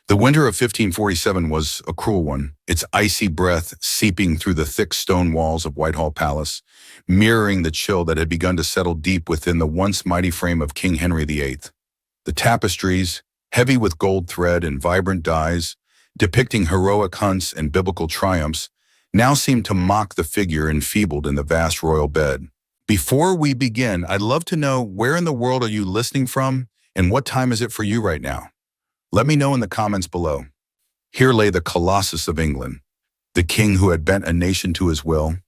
The winter of 1547 was a cruel one, its icy breath seeping through the thick stone walls of Whitehall Palace, mirroring the chill that had begun to settle deep within the once mighty frame of King Henry VIII. The tapestries, heavy with gold thread and vibrant dyes, depicting heroic hunts and biblical triumphs, now seemed to mock the figure enfeebled in the vast royal bed. Before we begin, I'd love to know, where in the world are you listening from, and what time is it for you right now? Let me know in the comments below. Here lay the Colossus of England, the king who had bent a nation to his will,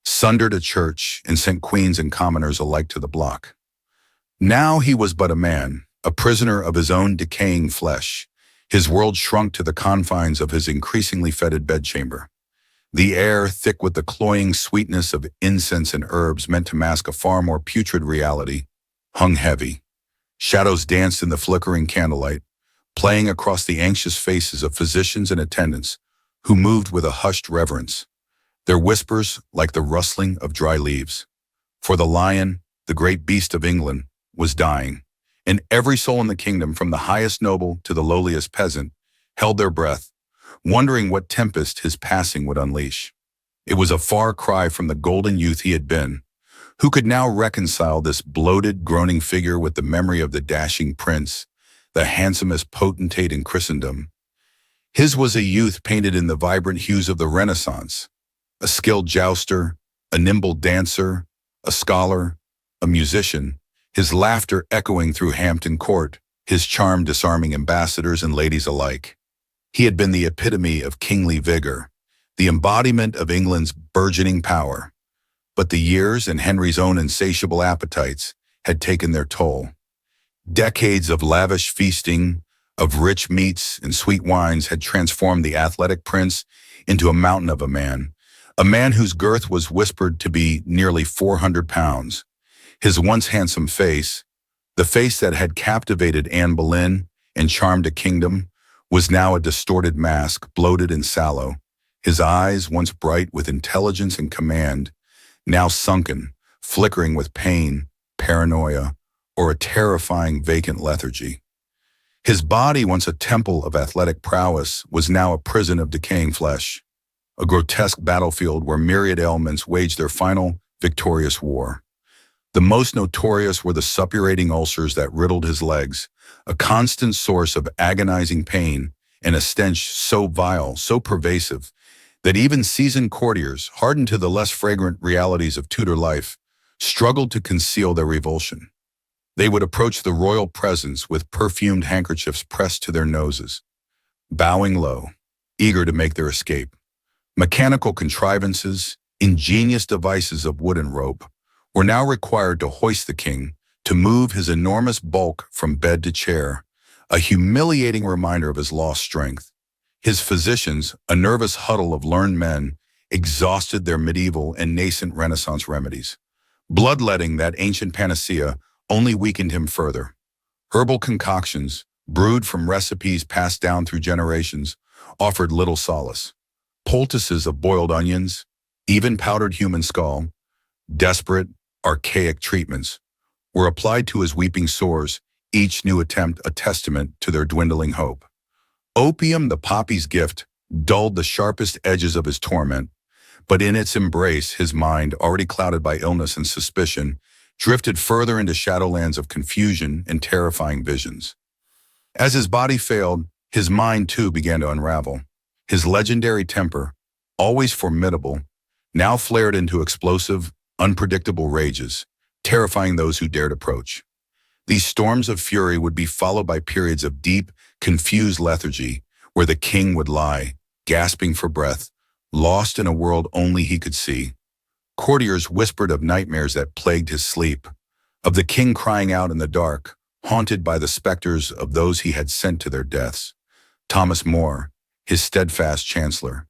sundered a church, and sent queens and commoners alike to the block. Now he was but a man, a prisoner of his own decaying flesh. His world shrunk to the confines of his increasingly fetid bedchamber. The air, thick with the cloying sweetness of incense and herbs meant to mask a far more putrid reality, hung heavy. Shadows danced in the flickering candlelight, playing across the anxious faces of physicians and attendants who moved with a hushed reverence, their whispers like the rustling of dry leaves. For the lion, the great beast of England, was dying, and every soul in the kingdom, from the highest noble to the lowliest peasant, held their breath, wondering what tempest his passing would unleash. It was a far cry from the golden youth he had been, who could now reconcile this bloated, groaning figure with the memory of the dashing prince, the handsomest potentate in Christendom. His was a youth painted in the vibrant hues of the Renaissance, a skilled jouster, a nimble dancer, a scholar, a musician, his laughter echoing through Hampton Court, his charm disarming ambassadors and ladies alike. He had been the epitome of kingly vigor, the embodiment of England's burgeoning power. But the years and Henry's own insatiable appetites had taken their toll. Decades of lavish feasting, of rich meats and sweet wines had transformed the athletic prince into a mountain of a man whose girth was whispered to be nearly 400 pounds. His once handsome face, the face that had captivated Anne Boleyn and charmed a kingdom, was now a distorted mask, bloated and sallow. His eyes, once bright with intelligence and command, now sunken, flickering with pain, paranoia, or a terrifying vacant lethargy. His body, once a temple of athletic prowess, was now a prison of decaying flesh, a grotesque battlefield where myriad ailments waged their final, victorious war. The most notorious were the suppurating ulcers that riddled his legs, a constant source of agonizing pain and a stench so vile, so pervasive, that even seasoned courtiers, hardened to the less fragrant realities of Tudor life, struggled to conceal their revulsion. They would approach the royal presence with perfumed handkerchiefs pressed to their noses, bowing low, eager to make their escape. Mechanical contrivances, ingenious devices of wood and rope, were now required to hoist the king, to move his enormous bulk from bed to chair, a humiliating reminder of his lost strength. His physicians, a nervous huddle of learned men, exhausted their medieval and nascent Renaissance remedies. Bloodletting, that ancient panacea, only weakened him further. Herbal concoctions, brewed from recipes passed down through generations, offered little solace. Poultices of boiled onions, even powdered human skull, desperate, archaic treatments, were applied to his weeping sores, each new attempt a testament to their dwindling hope. Opium, the poppy's gift, dulled the sharpest edges of his torment, but in its embrace, his mind, already clouded by illness and suspicion, drifted further into shadowlands of confusion and terrifying visions. As his body failed, his mind too began to unravel. His legendary temper, always formidable, now flared into explosive, unpredictable rages, terrifying those who dared approach. These storms of fury would be followed by periods of deep, confused lethargy, where the king would lie, gasping for breath, lost in a world only he could see. Courtiers whispered of nightmares that plagued his sleep, of the king crying out in the dark, haunted by the specters of those he had sent to their deaths. Thomas More, his steadfast chancellor;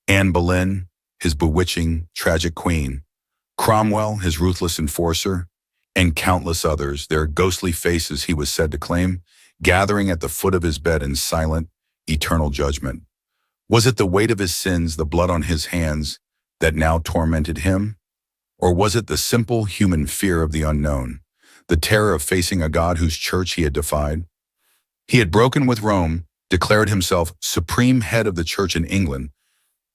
Anne Boleyn, his bewitching, tragic queen; Cromwell, his ruthless enforcer; and countless others, their ghostly faces, he was said to claim, gathering at the foot of his bed in silent, eternal judgment. Was it the weight of his sins, the blood on his hands, that now tormented him? Or was it the simple human fear of the unknown, the terror of facing a God whose church he had defied? He had broken with Rome, declared himself supreme head of the church in England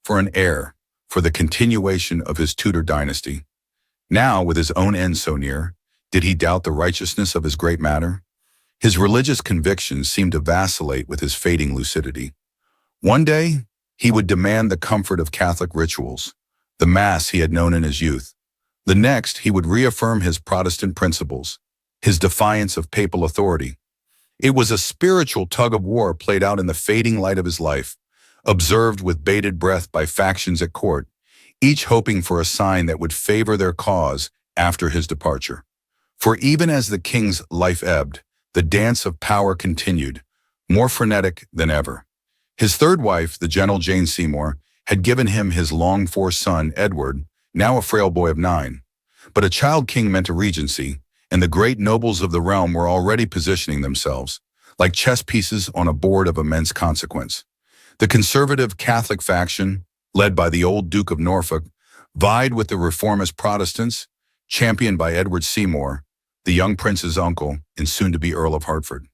for an heir, for the continuation of his Tudor dynasty. Now, with his own end so near, did he doubt the righteousness of his great matter? His religious convictions seemed to vacillate with his fading lucidity. One day, he would demand the comfort of Catholic rituals, the Mass he had known in his youth. The next, he would reaffirm his Protestant principles, his defiance of papal authority. It was a spiritual tug-of-war played out in the fading light of his life, observed with bated breath by factions at court, each hoping for a sign that would favor their cause after his departure. For even as the king's life ebbed, the dance of power continued, more frenetic than ever. His third wife, the gentle Jane Seymour, had given him his longed-for son, Edward, now a frail boy of 9. But a child king meant a regency, and the great nobles of the realm were already positioning themselves, like chess pieces on a board of immense consequence. The conservative Catholic faction, led by the old Duke of Norfolk, vied with the reformist Protestants, championed by Edward Seymour, the young prince's uncle and soon-to-be Earl of Hertford.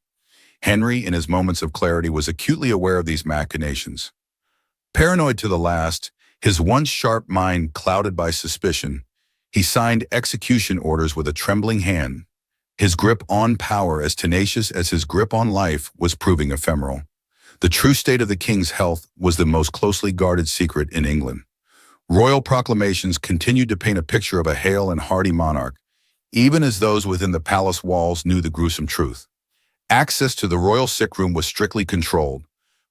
Henry, in his moments of clarity, was acutely aware of these machinations. Paranoid to the last, his once sharp mind clouded by suspicion, he signed execution orders with a trembling hand. His grip on power, as tenacious as his grip on life, was proving ephemeral. The true state of the king's health was the most closely guarded secret in England. Royal proclamations continued to paint a picture of a hale and hearty monarch, even as those within the palace walls knew the gruesome truth. Access to the royal sick room was strictly controlled,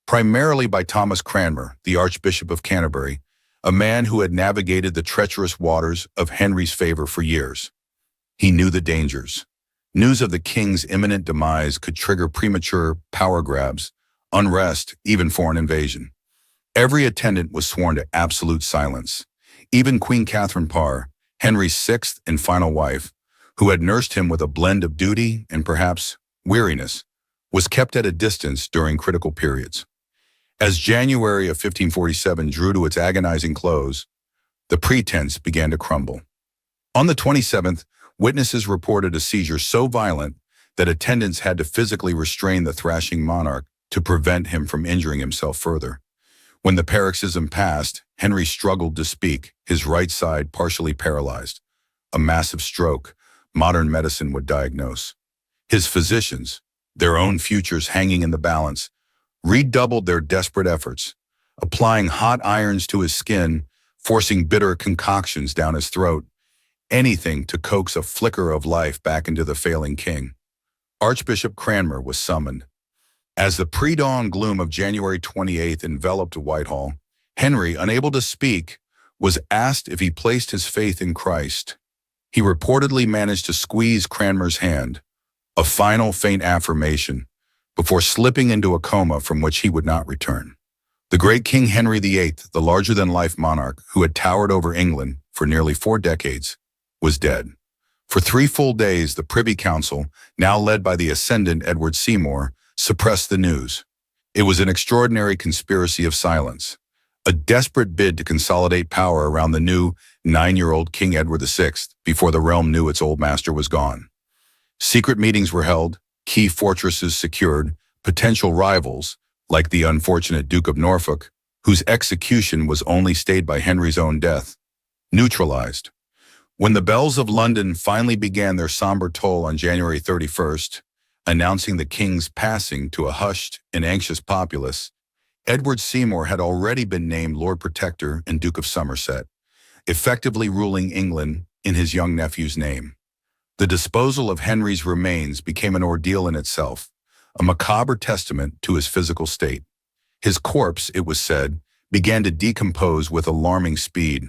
primarily by Thomas Cranmer, the Archbishop of Canterbury, a man who had navigated the treacherous waters of Henry's favor for years. He knew the dangers. News of the king's imminent demise could trigger premature power grabs, unrest, even foreign invasion. Every attendant was sworn to absolute silence. Even Queen Catherine Parr, Henry's sixth and final wife, who had nursed him with a blend of duty and perhaps weariness, was kept at a distance during critical periods. As January of 1547 drew to its agonizing close, the pretense began to crumble. On the 27th, witnesses reported a seizure so violent that attendants had to physically restrain the thrashing monarch to prevent him from injuring himself further. When the paroxysm passed, Henry struggled to speak, his right side partially paralyzed. A massive stroke, modern medicine would diagnose. His physicians, their own futures hanging in the balance, redoubled their desperate efforts, applying hot irons to his skin, forcing bitter concoctions down his throat, anything to coax a flicker of life back into the failing king. Archbishop Cranmer was summoned. As the pre-dawn gloom of January 28th enveloped Whitehall, Henry, unable to speak, was asked if he placed his faith in Christ. He reportedly managed to squeeze Cranmer's hand, a final faint affirmation, before slipping into a coma from which he would not return. The great King Henry VIII, the larger-than-life monarch who had towered over England for nearly 4 decades, was dead. For 3 full days, the Privy Council, now led by the ascendant Edward Seymour, suppressed the news. It was an extraordinary conspiracy of silence, a desperate bid to consolidate power around the new 9-year-old King Edward VI before the realm knew its old master was gone. Secret meetings were held, key fortresses secured, potential rivals, like the unfortunate Duke of Norfolk, whose execution was only stayed by Henry's own death, neutralized. When the bells of London finally began their somber toll on January 31st, announcing the king's passing to a hushed and anxious populace, Edward Seymour had already been named Lord Protector and Duke of Somerset, effectively ruling England in his young nephew's name. The disposal of Henry's remains became an ordeal in itself, a macabre testament to his physical state. His corpse, it was said, began to decompose with alarming speed.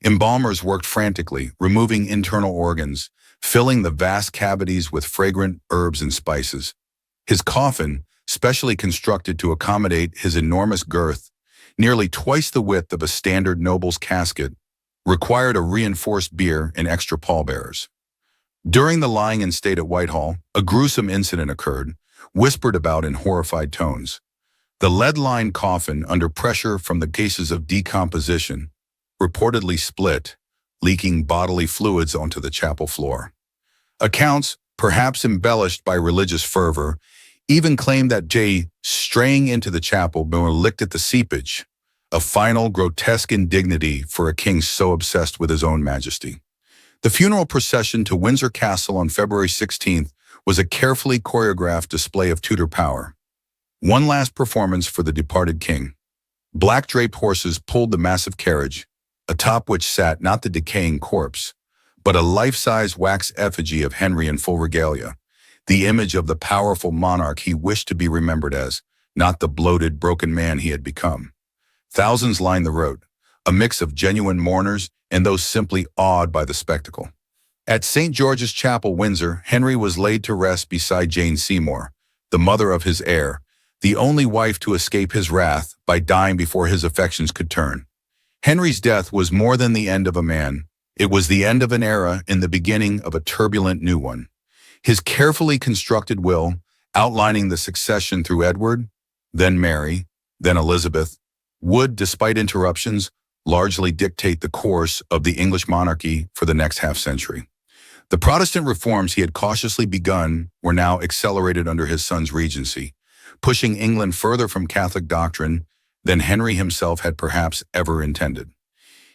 Embalmers worked frantically, removing internal organs, filling the vast cavities with fragrant herbs and spices. His coffin, specially constructed to accommodate his enormous girth, nearly twice the width of a standard noble's casket, required a reinforced bier and extra pallbearers. During the lying in state at Whitehall, a gruesome incident occurred, whispered about in horrified tones. The lead-lined coffin, under pressure from the cases of decomposition, reportedly split, leaking bodily fluids onto the chapel floor. Accounts, perhaps embellished by religious fervor, even claimed that Jay straying into the chapel before licked at the seepage, a final grotesque indignity for a king so obsessed with his own majesty. The funeral procession to Windsor Castle on February 16th was a carefully choreographed display of Tudor power. One last performance for the departed king. Black draped horses pulled the massive carriage, atop which sat not the decaying corpse, but a life-size wax effigy of Henry in full regalia, the image of the powerful monarch he wished to be remembered as, not the bloated, broken man he had become. Thousands lined the road, a mix of genuine mourners and those simply awed by the spectacle. At St. George's Chapel, Windsor, Henry was laid to rest beside Jane Seymour, the mother of his heir, the only wife to escape his wrath by dying before his affections could turn. Henry's death was more than the end of a man. It was the end of an era and the beginning of a turbulent new one. His carefully constructed will, outlining the succession through Edward, then Mary, then Elizabeth, would, despite interruptions, largely dictate the course of the English monarchy for the next half-century. The Protestant reforms he had cautiously begun were now accelerated under his son's regency, pushing England further from Catholic doctrine than Henry himself had perhaps ever intended.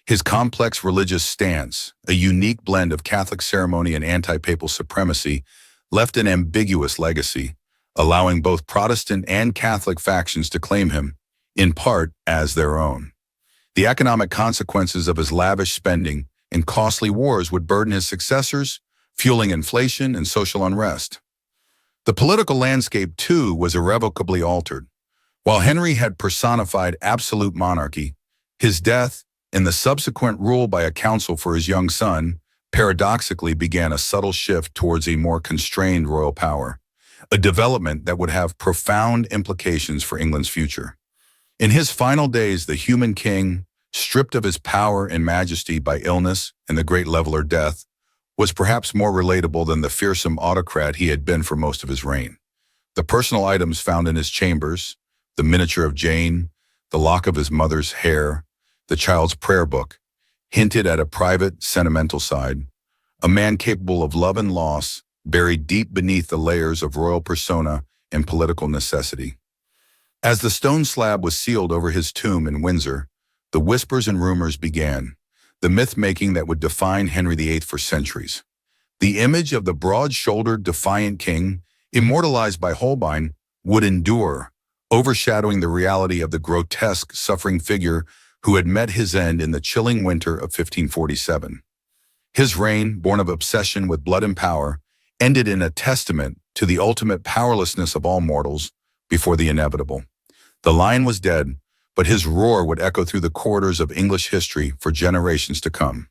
His complex religious stance, a unique blend of Catholic ceremony and anti-papal supremacy, left an ambiguous legacy, allowing both Protestant and Catholic factions to claim him, in part, as their own. The economic consequences of his lavish spending and costly wars would burden his successors, fueling inflation and social unrest. The political landscape, too, was irrevocably altered. While Henry had personified absolute monarchy, his death and the subsequent rule by a council for his young son paradoxically began a subtle shift towards a more constrained royal power, a development that would have profound implications for England's future. In his final days, the human king, stripped of his power and majesty by illness and the great leveler death, was perhaps more relatable than the fearsome autocrat he had been for most of his reign. The personal items found in his chambers, the miniature of Jane, the lock of his mother's hair, the child's prayer book, hinted at a private, sentimental side, a man capable of love and loss, buried deep beneath the layers of royal persona and political necessity. As the stone slab was sealed over his tomb in Windsor, the whispers and rumors began, the myth-making that would define Henry VIII for centuries. The image of the broad-shouldered, defiant king, immortalized by Holbein, would endure, overshadowing the reality of the grotesque, suffering figure who had met his end in the chilling winter of 1547. His reign, born of obsession with blood and power, ended in a testament to the ultimate powerlessness of all mortals before the inevitable. The lion was dead, but his roar would echo through the corridors of English history for generations to come.